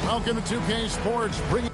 Welcome to 2K Sports. Bringing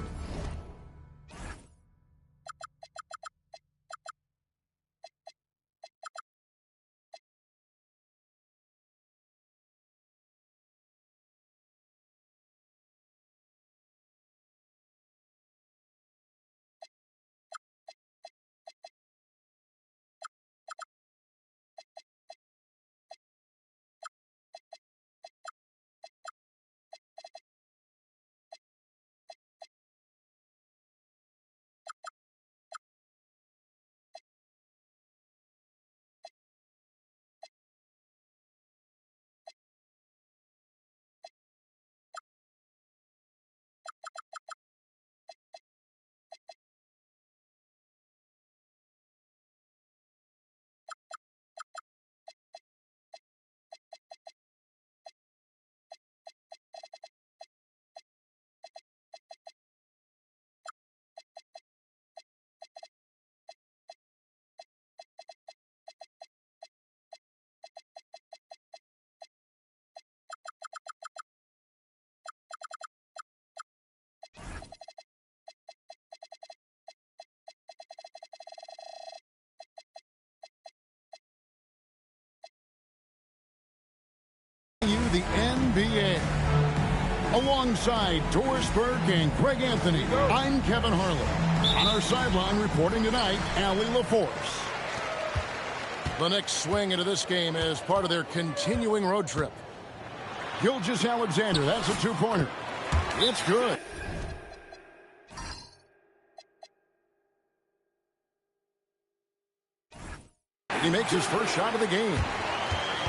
you the NBA. Alongside Doris Burke and Greg Anthony, I'm Kevin Harlan. On our sideline reporting tonight, Allie LaForce. The next swing into this game is part of their continuing road trip. Gilgeous-Alexander, that's a two-pointer. It's good. He makes his first shot of the game.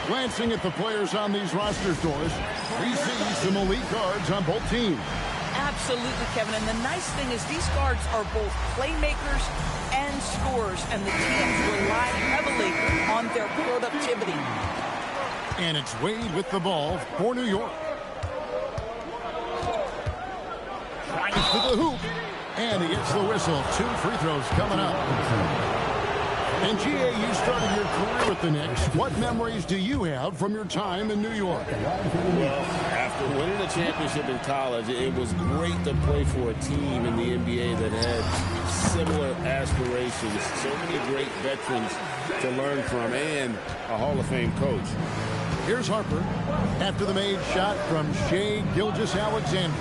Glancing at the players on these rosters, Doris, we see some elite guards on both teams. Absolutely, Kevin. And the nice thing is these guards are both playmakers and scorers, and the teams rely heavily on their productivity. And it's Wade with the ball for New York. Drives to the hoop, and he gets the whistle. 2 free throws coming up. And G.A., you started your career with the Knicks. What memories do you have from your time in New York? Well, after winning a championship in college, it was great to play for a team in the NBA that had similar aspirations, so many great veterans to learn from, and a Hall of Fame coach. Here's Harper after the made shot from Shai Gilgeous-Alexander.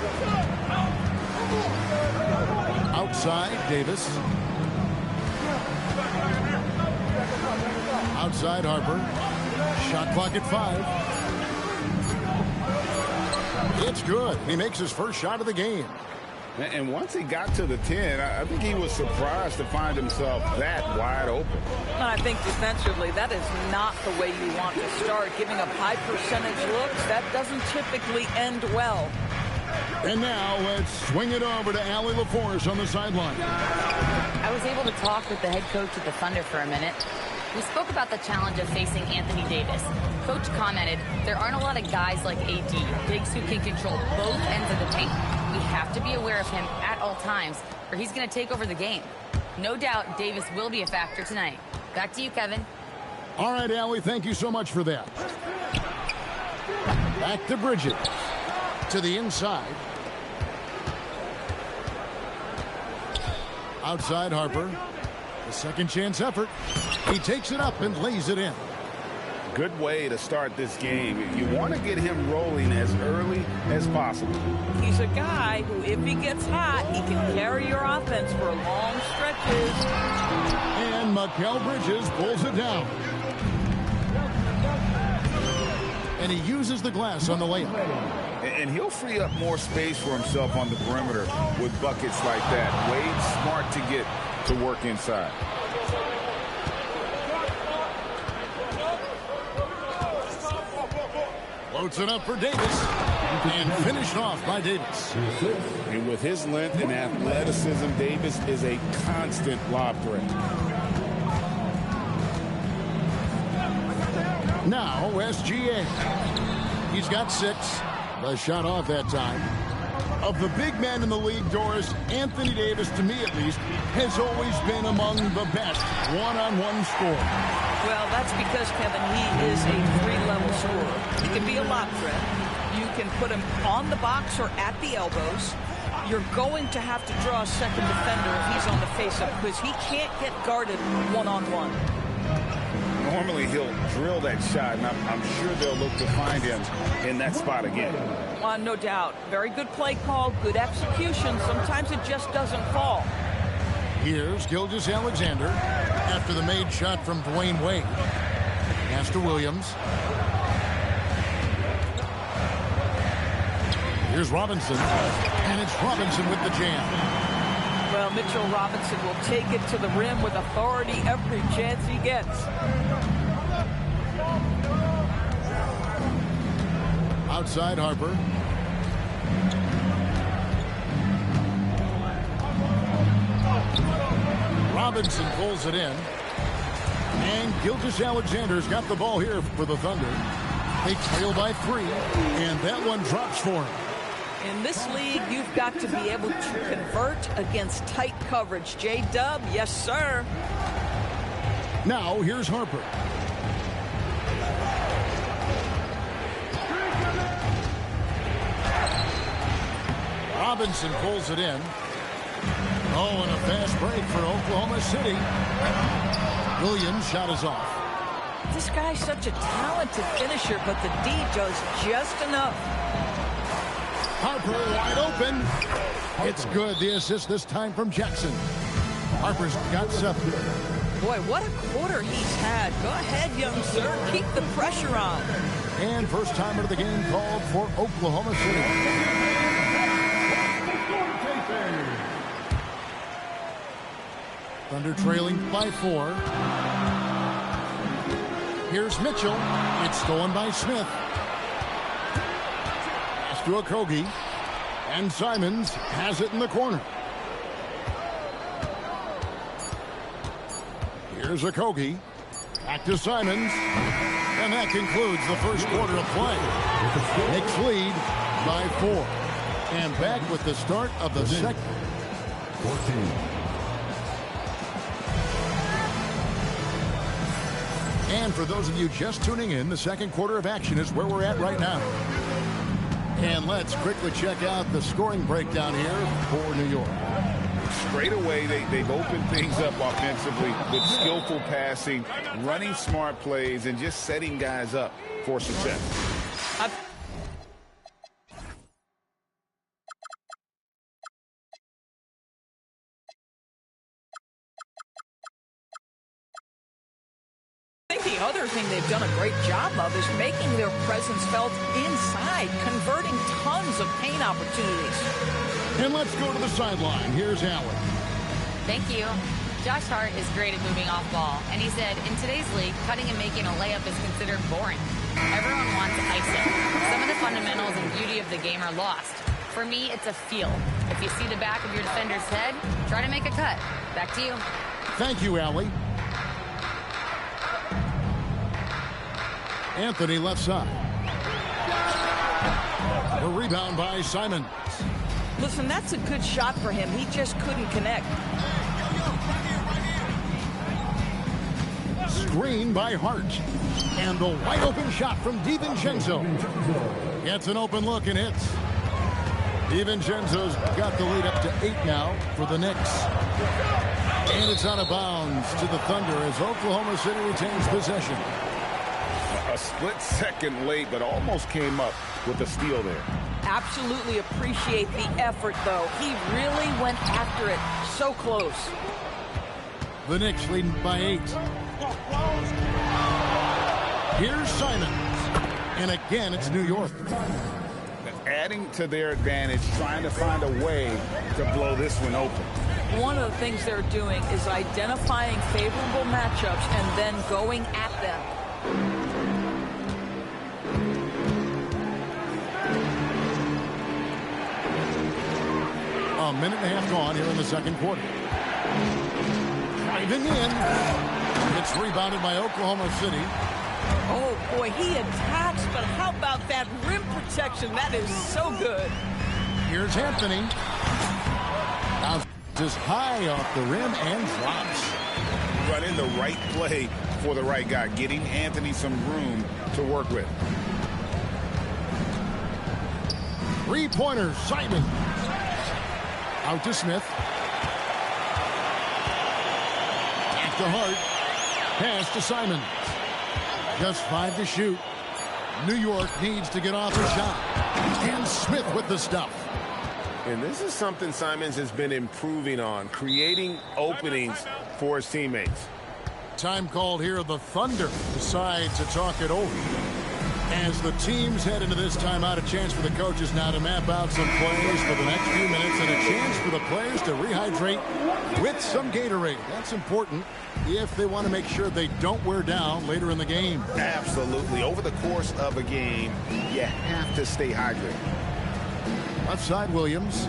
Outside, Davis. Outside Harper. Shot clock at 5. It's good. He makes his first shot of the game. And once he got to the 10, I think he was surprised to find himself that wide open. I think defensively, that is not the way you want to start. Giving up high percentage looks, that doesn't typically end well. And now let's swing it over to Allie LaForce on the sideline. I was able to talk with the head coach of the Thunder for a minute. We spoke about the challenge of facing Anthony Davis. Coach commented, there aren't a lot of guys like AD, bigs who can control both ends of the paint. We have to be aware of him at all times, or he's going to take over the game. No doubt Davis will be a factor tonight. Back to you, Kevin. All right, Allie, thank you so much for that. Back to Bridges. To the inside. Outside Harper. The second chance effort. He takes it up and lays it in. Good way to start this game. You want to get him rolling as early as possible. He's a guy who, if he gets hot, he can carry your offense for long stretches. And Mikal Bridges pulls it down. And he uses the glass on the layup. And he'll free up more space for himself on the perimeter with buckets like that. Wade's smart to get to work inside. Floats it up for Davis. And finished off by Davis. And with his length and athleticism, Davis is a constant lob threat. Now, SGA. He's got 6. The shot off that time. Of the big men in the league, Doris, Anthony Davis, to me at least, has always been among the best one-on-one scorers. Well, that's because, Kevin, he is a 3-level scorer. He can be a lob threat. You can put him on the box or at the elbows. You're going to have to draw a second defender if he's on the face-up because he can't get guarded one-on-one. Normally he'll drill that shot, and I'm sure they'll look to find him in that spot again. No doubt. Very good play call, good execution. Sometimes it just doesn't fall. Here's Gilgeous-Alexander after the made shot from Dwayne Wade. Pass to Williams. Here's Robinson, and it's Robinson with the jam. Well, Mitchell Robinson will take it to the rim with authority every chance he gets. Outside Harper. Robinson pulls it in. And Gilgeous-Alexander's got the ball here for the Thunder. They trail by 3, and that one drops for him. In this league, you've got to be able to convert against tight coverage. J-Dub, yes, sir. Now, here's Harper. Robinson pulls it in. Oh, and a fast break for Oklahoma City. Williams' shot is off. This guy's such a talented finisher, but the D does just enough. Harper wide open. It's good. The assist this time from Jackson. Harper's got 7. Boy, what a quarter he's had. Go ahead, young sir. Keep the pressure on. And first timer of the game called for Oklahoma City. Thunder trailing by 4. Here's Mitchell. It's stolen by Smith. Pass to Okogie. And Simons has it in the corner. Here's Okogie. Back to Simons. And that concludes the first quarter of play. Knicks lead by 4. And back with the start of the second. 14. And for those of you just tuning in, the second quarter of action is where we're at right now. And let's quickly check out the scoring breakdown here for New York. Straight away, they've opened things up offensively with skillful passing, running smart plays, and just setting guys up for success. The other thing they've done a great job of is making their presence felt inside, converting tons of paint opportunities. And let's go to the sideline. Here's Allen. Thank you. Josh Hart is great at moving off ball, and he said, in today's league, cutting and making a layup is considered boring. Everyone wants icing. Some of the fundamentals and beauty of the game are lost. For me, it's a feel. If you see the back of your defender's head, try to make a cut. Back to you. Thank you, Allie. Anthony left side. A rebound by Simons. Listen, that's a good shot for him. He just couldn't connect. Screen by Hart. And a wide open shot from DiVincenzo. Gets an open look and hits. DiVincenzo's got the lead up to 8 now for the Knicks. And it's out of bounds to the Thunder as Oklahoma City retains possession. A split second late, but almost came up with a steal there. Absolutely appreciate the effort, though. He really went after it. So close. The Knicks leading by 8. Here's Simons. And again, it's New York. Adding to their advantage, trying to find a way to blow this one open. One of the things they're doing is identifying favorable matchups and then going at them. A minute and a half gone here in the second quarter. Driving in. It's rebounded by Oklahoma City. Oh, boy, he attacks, but how about that rim protection? That is so good. Here's Anthony. Bounces high off the rim and drops. Running the right play for the right guy, getting Anthony some room to work with. Three-pointer, Simon. Out to Smith. Back to Hart. Pass to Simon. Just 5 to shoot. New York needs to get off a shot. And Smith with the stuff. And this is something Simons has been improving on, creating openings for his teammates. Time called here. The Thunder decide to talk it over. As the teams head into this timeout, a chance for the coaches now to map out some plays for the next few minutes and a chance for the players to rehydrate with some Gatorade. That's important if they want to make sure they don't wear down later in the game. Absolutely. Over the course of a game, you have to stay hydrated. Left side, Williams.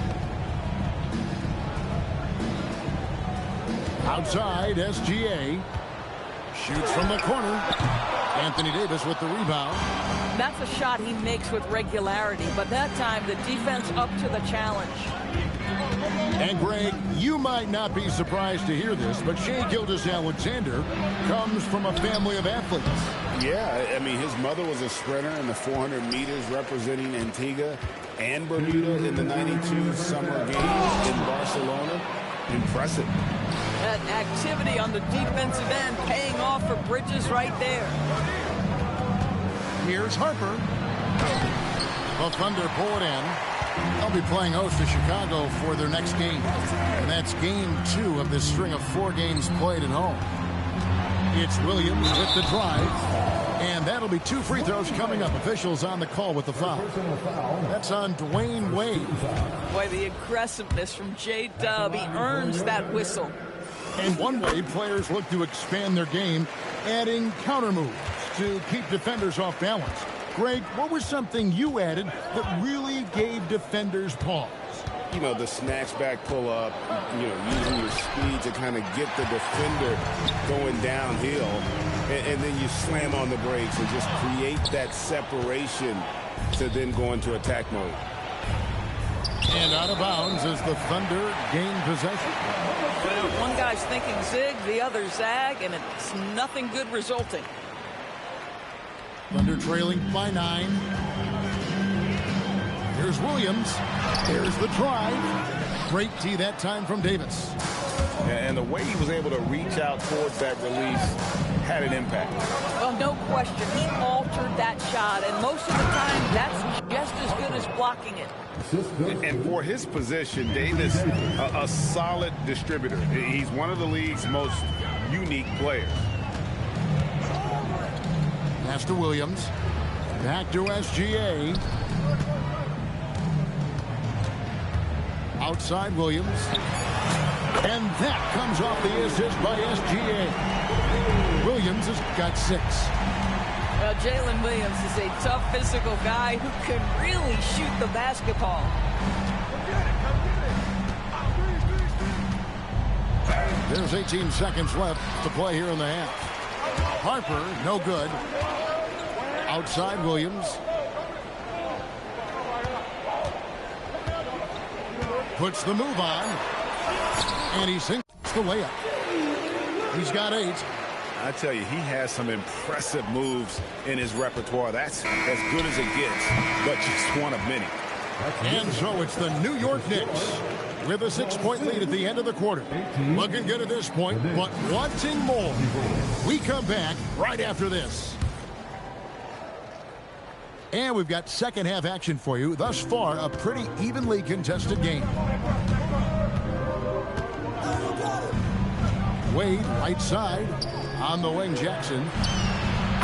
Outside, SGA. Shoots from the corner. Anthony Davis with the rebound. That's a shot he makes with regularity, but that time the defense up to the challenge. And Greg, you might not be surprised to hear this, but Shai Gilgeous-Alexander comes from a family of athletes. Yeah, I mean, his mother was a sprinter in the 400 meters representing Antigua and Bermuda in the 92 summer games in Barcelona. Impressive. That activity on the defensive end paying off for Bridges right there. Here's Harper. The Thunder pull it in. They'll be playing host to Chicago for their next game. And that's game 2 of this string of 4 games played at home. It's Williams with the drive. And that'll be 2 free throws coming up. Officials on the call with the foul. That's on Dwayne Wade. Boy, the aggressiveness from J-Dub. He earns that whistle. And one way players look to expand their game, adding counter moves to keep defenders off balance. Greg, what was something you added that really gave defenders pause? You know, the snatch back pull up, you know, using your speed to kind of get the defender going downhill. And then you slam on the brakes and just create that separation to then go into attack mode. And out of bounds as the Thunder gain possession. One guy's thinking zig, the other zag, and it's nothing good resulting. Thunder trailing by 9. Here's Williams. There's the drive. Great tee that time from Davis. And the way he was able to reach out towards that release had an impact. Well, no question. He altered that shot, and most of the time, that's just as good as blocking it. And for his position, Davis, a solid distributor. He's one of the league's most unique players. Pass to Williams. Back to SGA. Outside Williams. And that comes off the assist by SGA. Williams has got 6. Well, Jalen Williams is a tough physical guy who can really shoot the basketball. There's 18 seconds left to play here in the half. Harper, no good. Outside Williams. Puts the move on. And he sinks the layup. He's got 8. I tell you, he has some impressive moves in his repertoire. That's as good as it gets, but just one of many. And so it's the New York Knicks with a 6-point lead at the end of the quarter. Looking good at this point, but wanting more. We come back right after this. And we've got second half action for you. Thus far, a pretty evenly contested game. Wade, right side. On the wing, Jackson.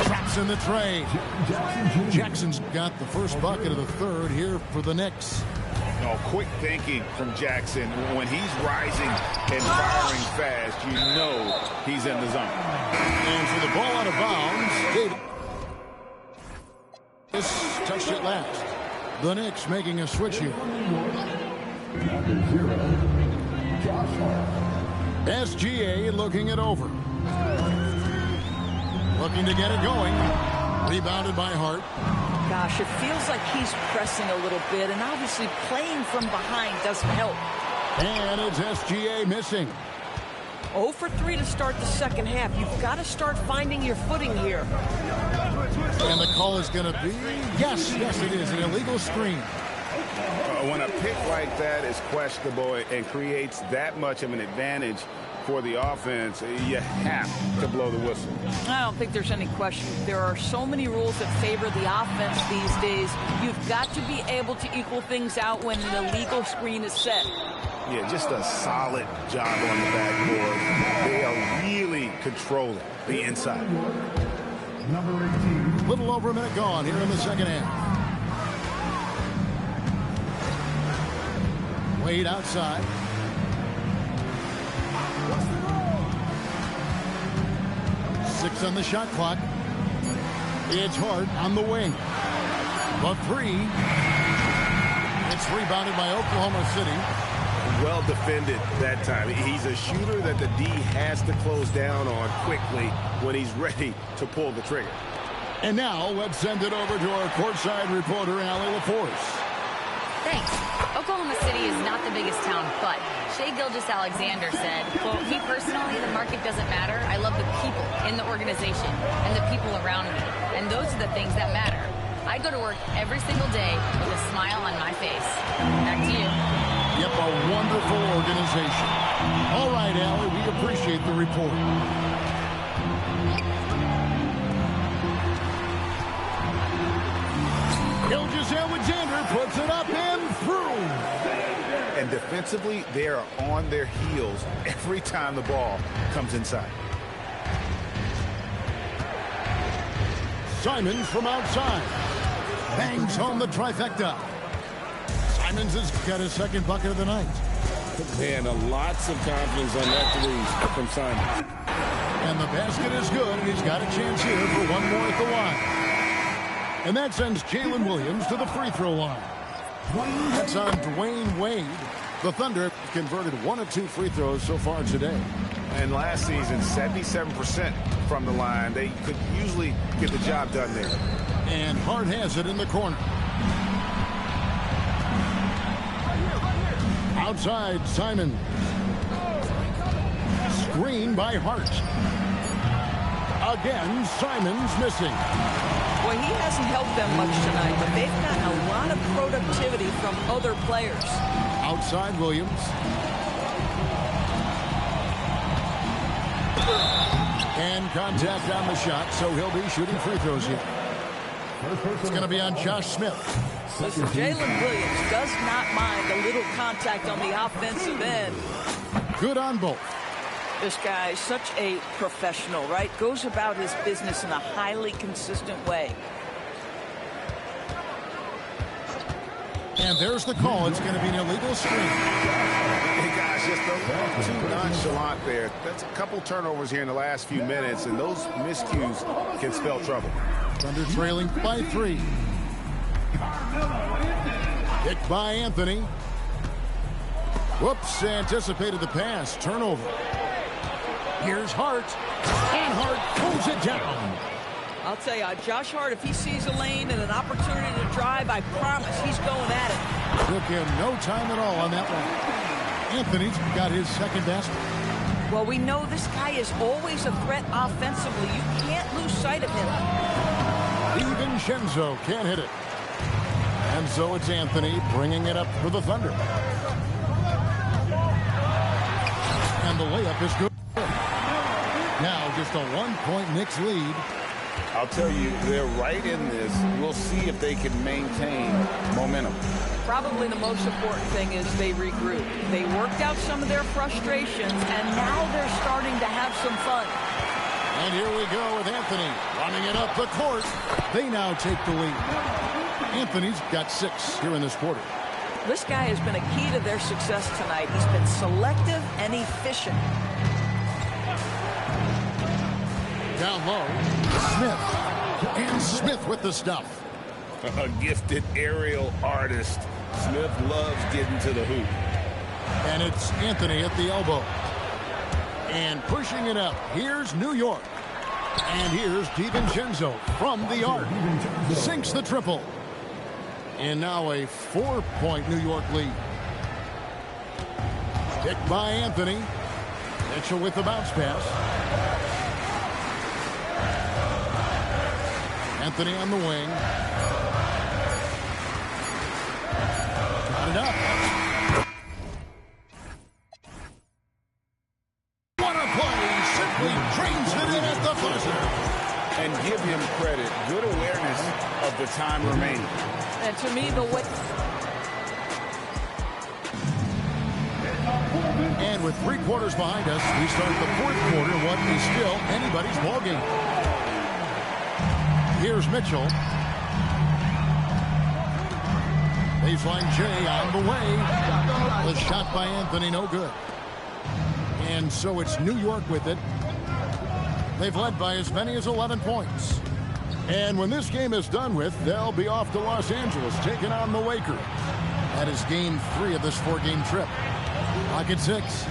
Traps in the trade. Jackson's got the first bucket of the third here for the Knicks. Oh, quick thinking from Jackson. When he's rising and firing fast, you know he's in the zone. And for the ball out of bounds, Davis. This touched it last. The Knicks making a switch here. SGA looking it over. Looking to get it going. Rebounded by Hart. Gosh, it feels like he's pressing a little bit, and obviously playing from behind doesn't help. And it's SGA missing. 0 for 3 to start the second half. You've got to start finding your footing here. And the call is going to be, yes, it is, an illegal screen. When a pick like that is questionable and creates that much of an advantage for the offense, you have to blow the whistle. I don't think there's any question. There are so many rules that favor the offense these days. You've got to be able to equal things out when an illegal screen is set. Yeah, just a solid job on the backboard. They are really controlling the inside. Number 18. Little over a minute gone here in the second half. Wade outside. Six on the shot clock. It's Hart on the wing. The three. It's rebounded by Oklahoma City. Well defended that time. He's a shooter that the D has to close down on quickly when he's ready to pull the trigger. And now let's send it over to our courtside reporter, Allie LaForce. Thanks. Oklahoma City is not the biggest town, but Shai Gilgeous-Alexander said, quote, "Me personally, the market doesn't matter. I love the people in the organization and the people around me. And those are the things that matter. I go to work every single day with a smile on my face." Back to you. Yep, a wonderful organization. All right, Allie, we appreciate the report. Gilgeous-Alexander puts it up and through. And defensively, they are on their heels every time the ball comes inside. Simons from outside. Bangs home the trifecta. Simons has got his second bucket of the night. Man, lots of confidence on that three from Simons. And the basket is good, and he's got a chance here for one more at the line. And that sends Jalen Williams to the free throw line. That's on Dwayne Wade. The Thunder converted 1 of 2 free throws so far today. And last season, 77% from the line. They could usually get the job done there. And Hart has it in the corner. Outside, Simon. Screen by Hart. Again, Simon's missing. Well, he hasn't helped them much tonight, but they've gotten a lot of productivity from other players. Outside, Williams. And contact on the shot, so he'll be shooting free throws here. It's going to be on Josh Smith. Listen, Jalen Williams does not mind a little contact on the offensive end. Good on both. This guy is such a professional, right? Goes about his business in a highly consistent way. And there's the call. It's going to be an illegal screen. Hey, guys, just a little too nonchalant there. That's a couple turnovers here in the last few minutes, and those miscues can spell trouble. Thunder trailing by 3. Picked by Anthony. Whoops, anticipated the pass. Turnover. Here's Hart. And Hart pulls it down. I'll tell you, Josh Hart, if he sees a lane and an opportunity to drive, I promise he's going at it. Took him no time at all on that one. Anthony's got his second basket. Well, we know this guy is always a threat offensively. You can't lose sight of him. DiVincenzo can't hit it. And so it's Anthony bringing it up for the Thunder. And the layup is good. Now just a 1-point Knicks lead. I'll tell you, they're right in this. We'll see if they can maintain momentum. Probably the most important thing is they regroup. They worked out some of their frustrations, and now they're starting to have some fun. And here we go with Anthony running it up the court. They now take the lead. Anthony's got 6 here in this quarter. This guy has been a key to their success tonight. He's been selective and efficient. Down low, Smith. And Smith with the stuff. A gifted aerial artist. Smith loves getting to the hoop. And it's Anthony at the elbow. And pushing it up. Here's New York. And here's DiVincenzo from the arc. Sinks the triple. And now a 4-point New York lead. Picked by Anthony. Mitchell with the bounce pass. Anthony on the wing. Got it up. What a play! Simply drains it in at the buzzer. And give him credit. Good awareness of the time remaining. And to me, the way... And with 3 quarters behind us, we start the 4th quarter, what is still anybody's ballgame. Here's Mitchell. Baseline J on the way. The shot by Anthony, no good. And so it's New York with it. They've led by as many as 11 points. And when this game is done with, they'll be off to Los Angeles, taking on the Lakers. That is game 3 of this 4-game trip. Clock at 6.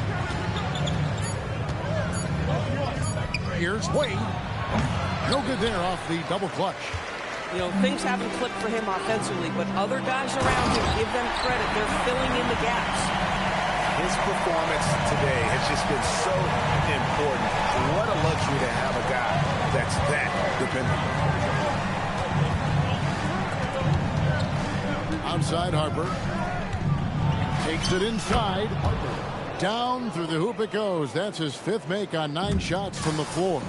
Here's Wade. No good there off the double clutch. You know, things haven't clicked for him offensively, but other guys around him, give them credit. They're filling in the gaps. His performance today has just been so important. What a luxury to have a guy that's that dependable. Outside Harper. Takes it inside. Down through the hoop it goes. That's his 5th make on 9 shots from the floor.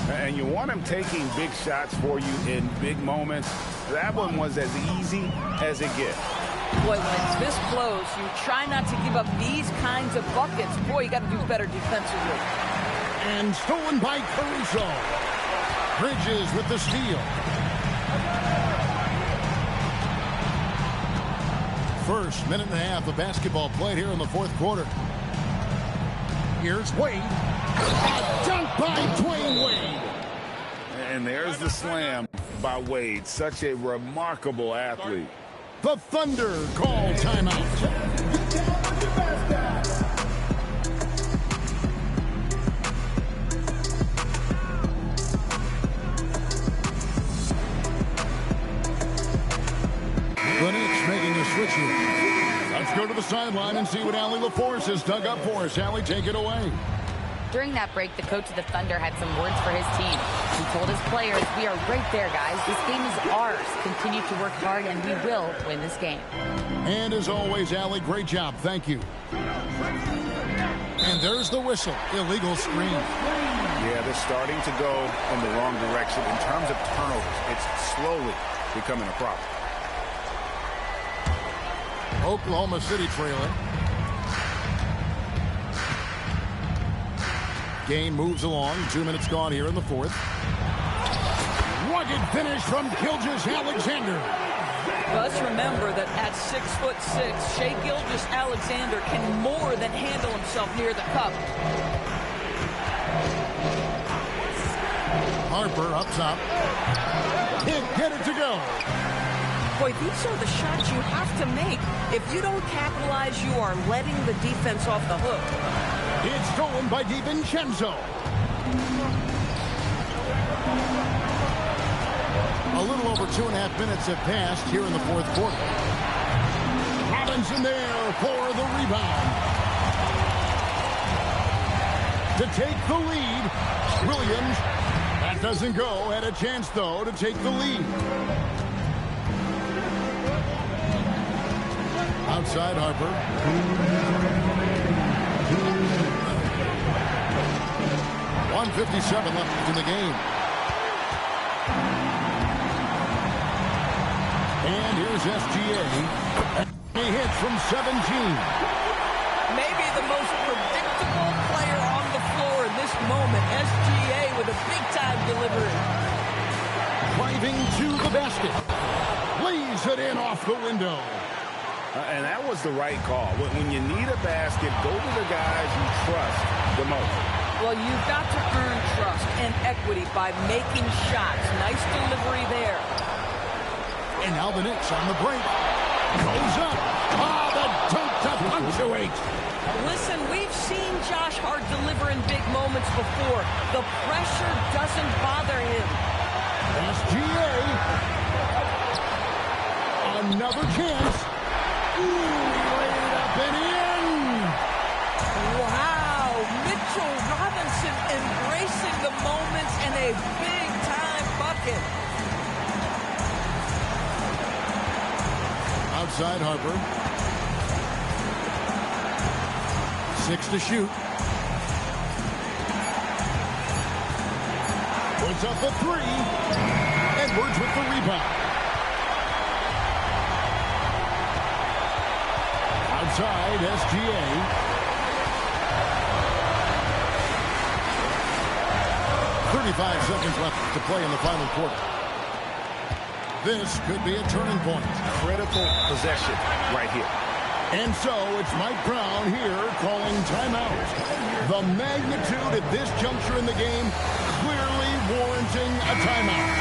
And you want him taking big shots for you in big moments. That one was as easy as it gets. Boy, when it's this close, you try not to give up these kinds of buckets. Boy, you got to do better defensively. And stolen by Caruso. Bridges with the steal. First minute and a half of basketball played here in the 4th quarter. Here's Wade. A dunk by Dwayne Wade. And there's the slam by Wade. Such a remarkable athlete. The Thunder call timeout. The Knicks making a switch here. Let's go to the sideline and see what Allie LaForce has dug up for us. Allie, take it away. During that break, the coach of the Thunder had some words for his team. He told his players, "We are right there, guys. This game is ours. Continue to work hard, and we will win this game." And as always, Allie, great job. Thank you. And there's the whistle. Illegal screen. Yeah, they're starting to go in the wrong direction. In terms of turnovers, it's slowly becoming a problem. Oklahoma City trailing. Game moves along. 2 minutes gone here in the 4th. Rugged finish from Gilgeous-Alexander. Let's remember that at 6'6", Shai Gilgeous-Alexander can more than handle himself near the cup. Harper up top. Can't get it to go. Boy, these are the shots you have to make. If you don't capitalize, you are letting the defense off the hook. It's stolen by DiVincenzo. A little over 2.5 minutes have passed here in the 4th quarter. Robinson there for the rebound. To take the lead, Williams. That doesn't go. Had a chance, though, to take the lead. Outside Harper. 1:57 left in the game. And here's SGA. He hits from 17. Maybe the most predictable player on the floor in this moment. SGA with a big-time delivery. Driving to the basket. Lays it in off the window. And that was the right call. When you need a basket, go to the guys you trust the most. Well, you've got to earn trust and equity by making shots. Nice delivery there. And now the Knicks on the break. Goes up. The dunk to punctuate. Listen, we've seen Josh Hart deliver in big moments before. The pressure doesn't bother him. SGA. Another chance. Ooh, laid it up and in. Wow, Mitchell Robinson embracing the moments and a big-time bucket. Outside Harper. 6 to shoot. Puts up a 3. Edwards with the rebound. Outside, SGA. .35 seconds left to play in the final quarter. This could be a turning point. Critical possession right here. And so it's Mike Brown here calling timeout. The magnitude at this juncture in the game clearly warranting a timeout.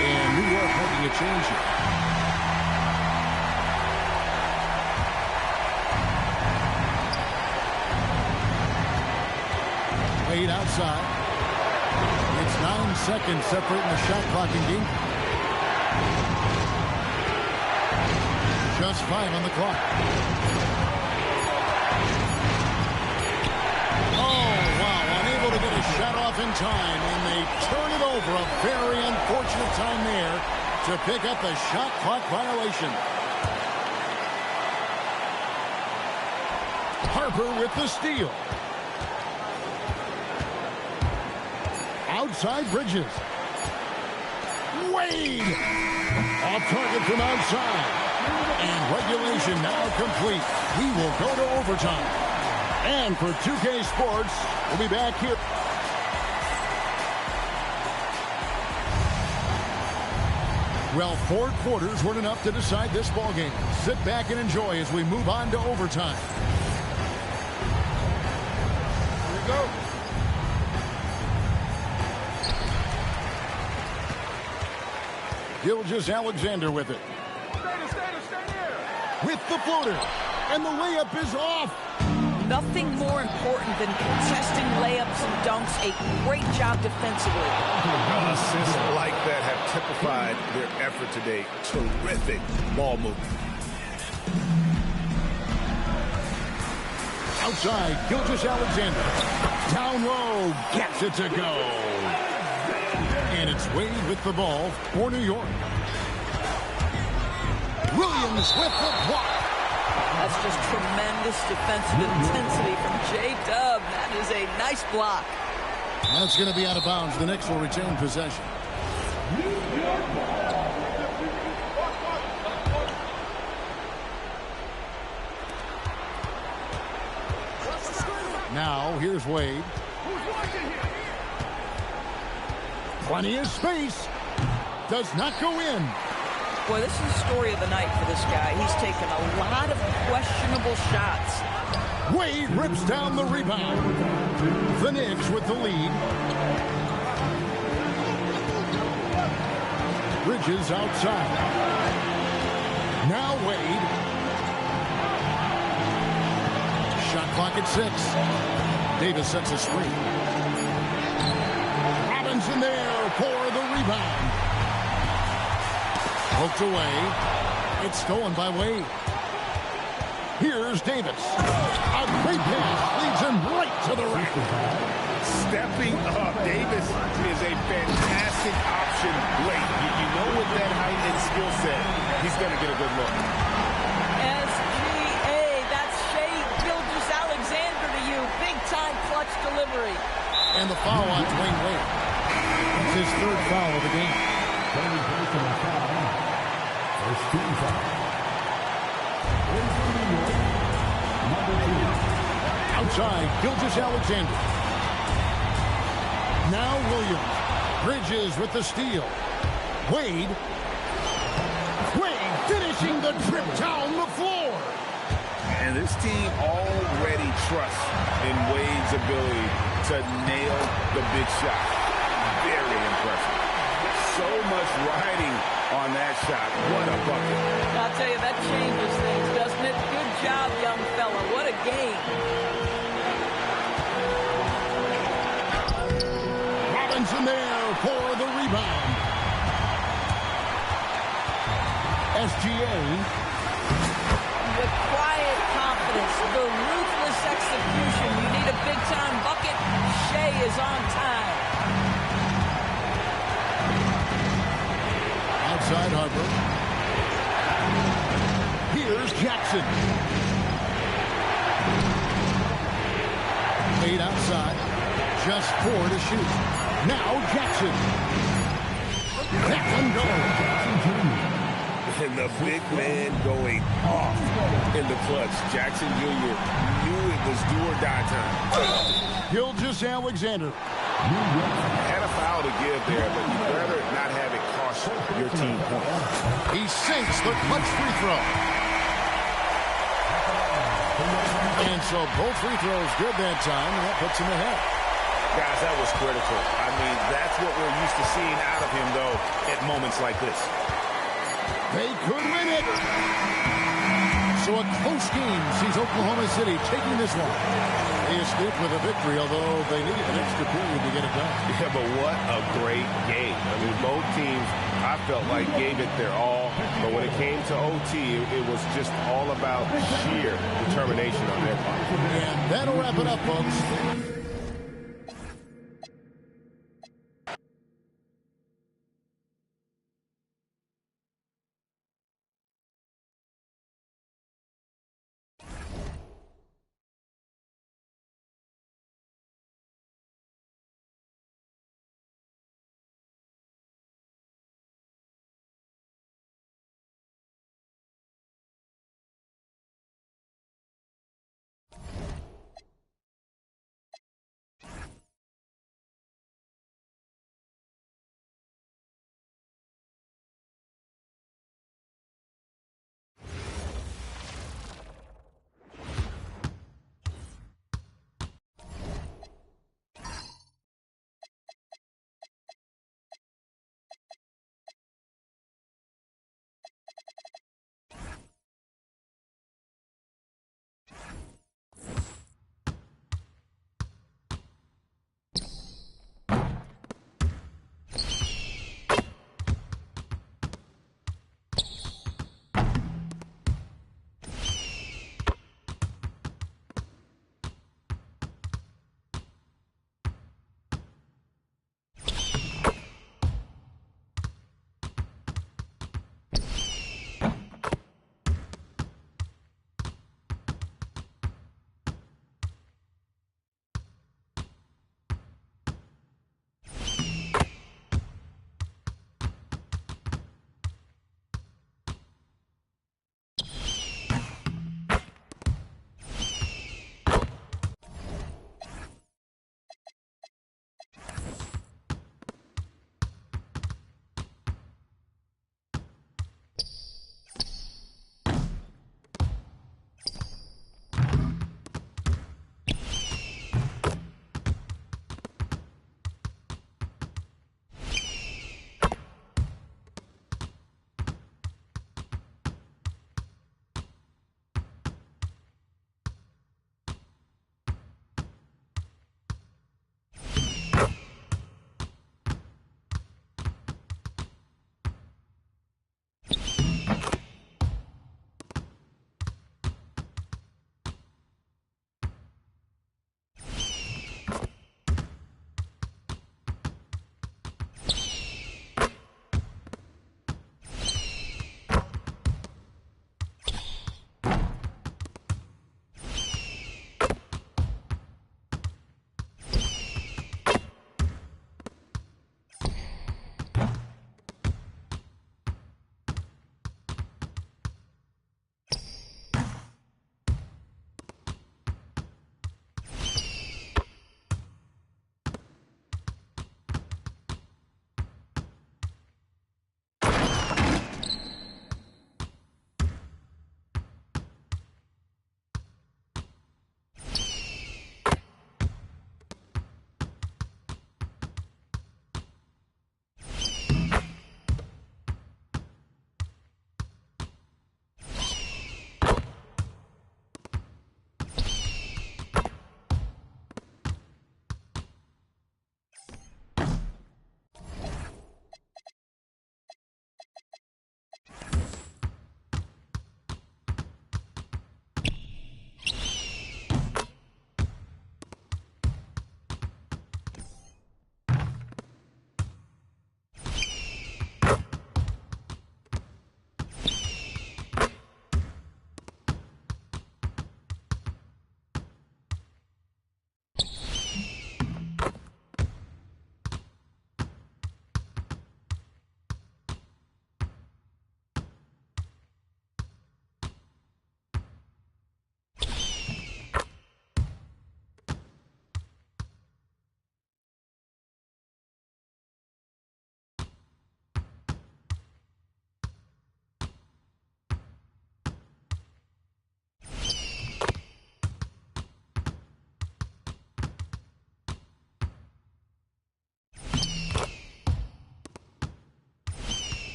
And New York making a change here. Wade outside. It's 9 seconds separating the shot clock in game. Just 5 on the clock. Oh, wow. Unable to get a shot off in time, and they turn it over. A very unfortunate time there to pick up a shot clock violation. Harper with the steal. Outside Bridges. Wade. Off target from outside. And regulation now complete. We will go to overtime. And for 2K Sports, we'll be back here. Well, 4 quarters weren't enough to decide this ballgame. Sit back and enjoy as we move on to overtime. Here we go. Gilgeous-Alexander with it. With the floater. And the layup is off. Nothing more important than contesting layups and dunks. A great job defensively. Assists like that have typified their effort today. Terrific ball movement. Outside, Gilgeous-Alexander. Down low, gets it to go. And it's Wade with the ball for New York. Williams with the block. That's just tremendous defensive intensity from J-Dub. That is a nice block. That's going to be out of bounds. The Knicks will retain possession. Now, here's Wade. Plenty of space. Does not go in. Boy, this is the story of the night for this guy. He's taken a lot of questionable shots. Wade rips down the rebound. The Knicks with the lead. Bridges outside. Now Wade. Shot clock at 6. Davis sets a screen. Robinson there for the rebound. Poked away. It's stolen by Wade. Here's Davis. A great pass leads him right to the rack. Stepping up. Davis is a fantastic option late. You know with that height and skill set, he's going to get a good look. SGA, that's Shea Gilgeous-Alexander to you. Big time clutch delivery. And the foul on Dwayne Wade. It's his 3rd foul of the game. First team foul. Outside, Gilgeous-Alexander. Now Williams. Bridges with the steal. Wade. Wade finishing the trip down the floor. And this team already trusts in Wade's ability to nail the big shot. Very impressive. So much riding on that shot. What a bucket. I'll tell you, that changes things, doesn't it? Good job, young fella. What a game. Robinson there for the rebound. SGA. With quiet confidence, the ruthless execution. You need a big-time bucket. Shea is on time. Outside Harper. Here's Jackson. just 4 to shoot. Now Jackson. That one goes. And the big man going off in the clutch. Jackson Jr. knew it was do or die time. Gilgeous-Alexander. Had a foul to give there, but you better not have it cost your team points. He sinks the clutch free throw. And so both free throws good that time, and that puts him ahead. Guys, that was critical. I mean, that's what we're used to seeing out of him, though, at moments like this. They could win it. So a close game sees Oklahoma City taking this one. They escaped with a victory, although they needed an extra period to get it done. Yeah, but what a great game. I mean, both teams, I felt like, gave it their all. But when it came to OT, it was just all about sheer determination on their part. And that'll wrap it up, folks.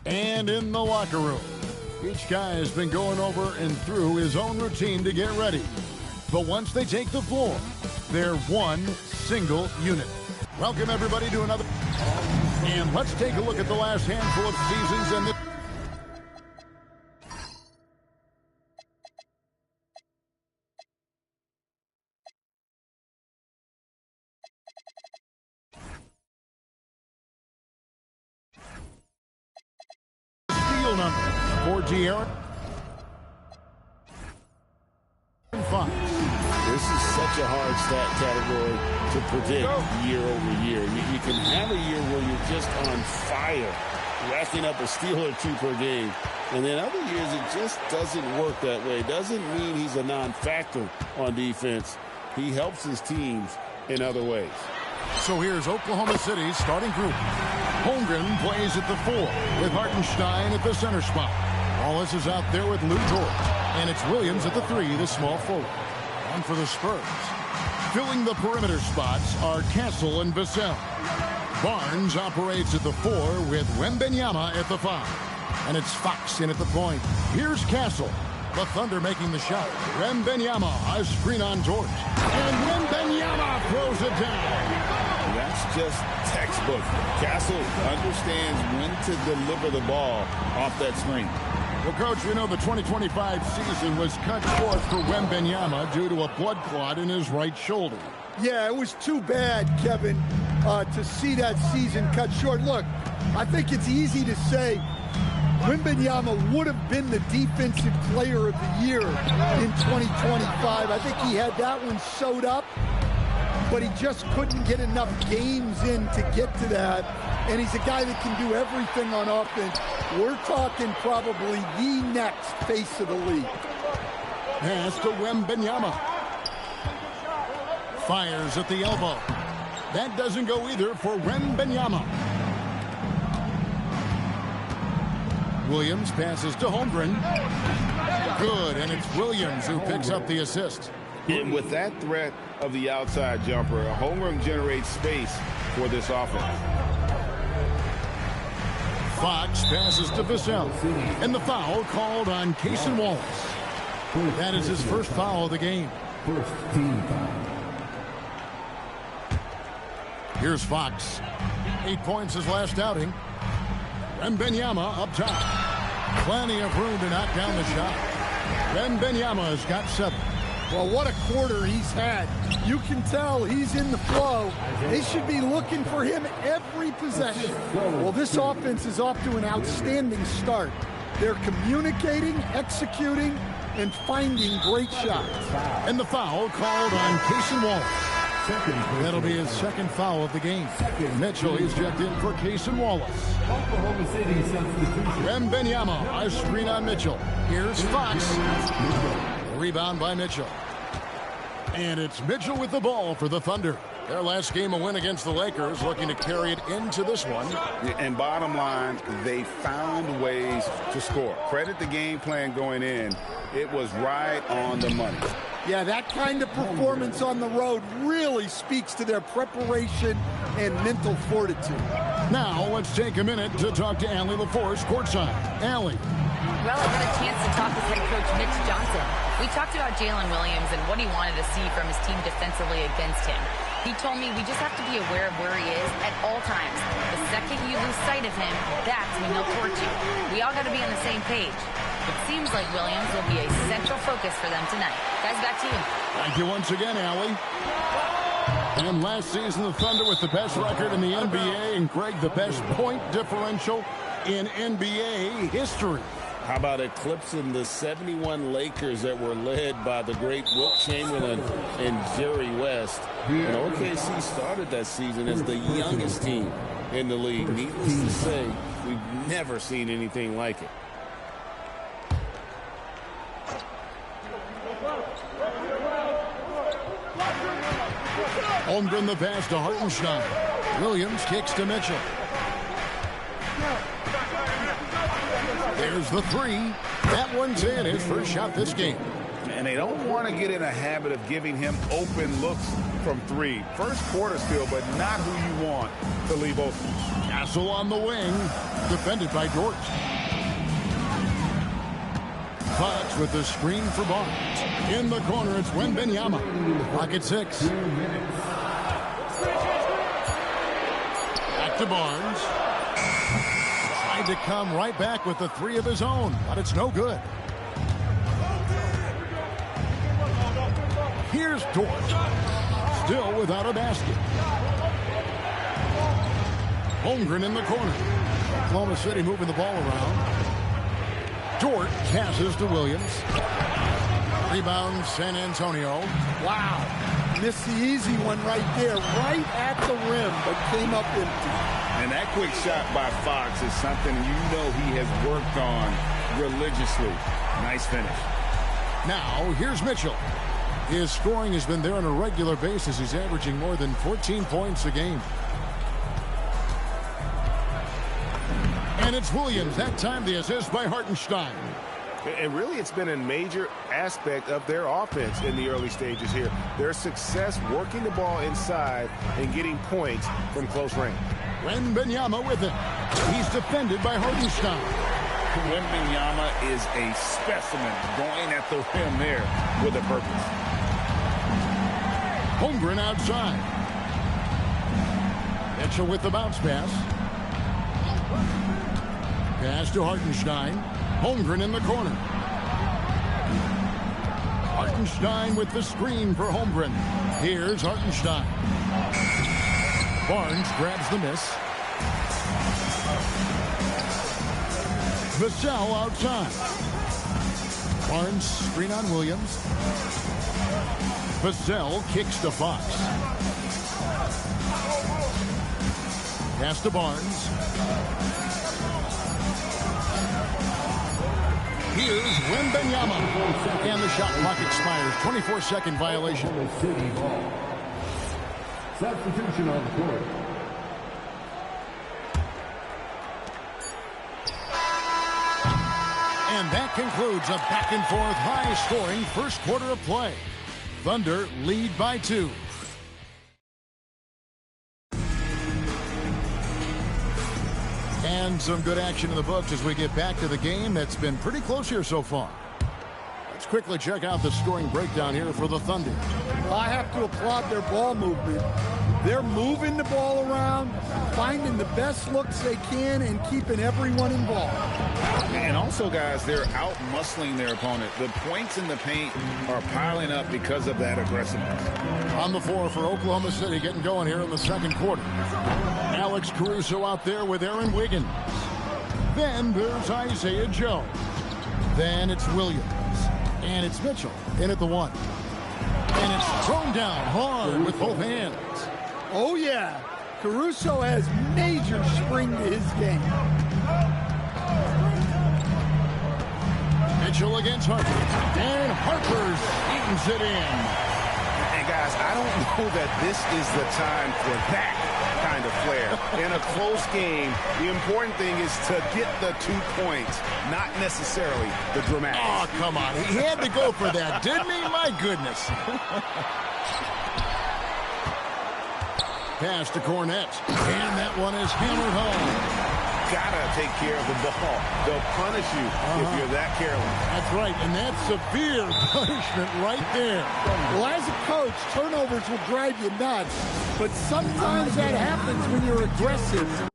And in the locker room, each guy has been going over and through his own routine to get ready. But once they take the floor, they're one single unit. Welcome, everybody, to another. And let's take a look at the last handful of seasons and the. Steal number for De'Aaron Fox. This is such a hard stat category to predict year over year. You can have a year where you're just on fire, racking up a steal or two per game. And then other years, it just doesn't work that way. Doesn't mean he's a non-factor on defense. He helps his teams in other ways. So here's Oklahoma City's starting group. Holmgren plays at the 4 with Hartenstein at the center spot. Wallace is out there with Lou Dort. And it's Williams at the 3, the small forward. And for the Spurs, filling the perimeter spots are Castle and Vassell. Barnes operates at the 4 with Wembanyama at the 5. And it's Fox in at the point. Here's Castle. The Thunder making the shot. Wembanyama, a screen on Dort. And Wembanyama throws it down. That's just textbook. Castle understands when to deliver the ball off that screen. Well, Coach, we know the 2025 season was cut short for Wembanyama due to a blood clot in his right shoulder. Yeah, it was too bad, Kevin, to see that season cut short. Look, I think it's easy to say Wembanyama would have been the defensive player of the year in 2025. I think he had that one sewed up, but he just couldn't get enough games in to get to that. And he's a guy that can do everything on offense. We're talking probably the next face of the league. Pass to Wembanyama. Fires at the elbow. That doesn't go either for Wembanyama. Williams passes to Holmgren. Good, and it's Williams who picks up the assist. And with that threat of the outside jumper, Holmgren generates space for this offense. Fox passes to Vassell. And the foul called on Cason Wallace. That is his first foul of the game. Here's Fox. 8 points his last outing. Wembanyama up top. Plenty of room to knock down the shot. Wembanyama's got 7. Well, what a quarter he's had. You can tell he's in the flow. They should be looking for him every possession. Well, this offense is off to an outstanding start. They're communicating, executing, and finding great shots. And the foul called on Cason Wallace. That'll be his second foul of the game. Mitchell is checked in for Case and Wallace. Wembanyama, a screen on Mitchell. Here's Fox. Rebound by Mitchell. And it's Mitchell with the ball for the Thunder. Their last game a win against the Lakers, looking to carry it into this one. And bottom line, they found ways to score. Credit the game plan going in. It was right on the money. Yeah, that kind of performance on the road really speaks to their preparation and mental fortitude. Now, let's take a minute to talk to Allie LaForce courtside. Allie. Well, I got a chance to talk with head coach Mitch Johnson. We talked about Jalen Williams and what he wanted to see from his team defensively against him. He told me we just have to be aware of where he is at all times. The second you lose sight of him, that's when he'll torch you. We all got to be on the same page. It seems like Williams will be a central focus for them tonight. Guys, back to you. Thank you once again, Allie. And last season, the Thunder with the best record in the NBA, and Greg, the best point differential in NBA history. How about eclipsing the 71 Lakers that were led by the great Wilt Chamberlain and Jerry West? And OKC started that season as the youngest team in the league. Needless to say, we've never seen anything like it. Holmgren the pass to Hartenstein. Williams kicks to Mitchell. There's the three. That one's in. His first shot this game. And they don't want to get in a habit of giving him open looks from three. First quarter still, but not who you want to leave open. Castle on the wing. Defended by Dort. Fox with the screen for Barnes. In the corner, it's Wembanyama. Clock at 6. Back to Barnes. Tried to come right back with the three of his own, but it's no good. Here's Dort. Still without a basket. Holmgren in the corner. Oklahoma City moving the ball around. Dort passes to Williams. Rebound San Antonio. Wow. Missed the easy one right there, right at the rim, but came up empty. And that quick shot by Fox is something you know he has worked on religiously. Nice finish. Now, here's Mitchell. His scoring has been there on a regular basis. He's averaging more than 14 points a game. And it's Williams. That time the assist by Hartenstein. And really, it's been a major aspect of their offense in the early stages here. Their success working the ball inside and getting points from close range. Wembanyama with it. He's defended by Hartenstein. Wembanyama is a specimen going at the rim there with a purpose. Holmgren outside. Mitchell with the bounce pass. Pass to Hartenstein. Holmgren in the corner. Hartenstein with the screen for Holmgren. Here's Hartenstein. Barnes grabs the miss. Vassell outside. Barnes screen on Williams. Vassell kicks to Fox. Pass to Barnes. Here's Wembanyama. And the shot clock expires. 24-second violation. Substitution on the court. And that concludes a back-and-forth, high-scoring first quarter of play. Thunder lead by 2. And some good action in the books as we get back to the game that's been pretty close here so far. Let's quickly check out the scoring breakdown here for the Thunder. I have to applaud their ball movement. They're moving the ball around, finding the best looks they can, and keeping everyone involved. And also, guys, they're out-muscling their opponent. The points in the paint are piling up because of that aggressiveness. On the floor for Oklahoma City, getting going here in the second quarter. Alex Caruso out there with Aaron Wiggins. Then there's Isaiah Joe. Then it's Williams. And it's Mitchell in at the 1. And it's thrown down hard with both hands. Oh, yeah. Caruso has major spring to his game. Mitchell against Harper. And Harper eats it in. And guys, I don't know that this is the time for that kind of flair. In a close game, the important thing is to get the 2 points, not necessarily the dramatic. Oh, come on. He had to go for that, didn't he? My goodness. Pass to Cornette. And that one is hammered home. Gotta take care of the ball. They'll punish you if you're that careless. That's right, and that's severe punishment right there. Well, as a coach, turnovers will drive you nuts, but sometimes that happens when you're aggressive.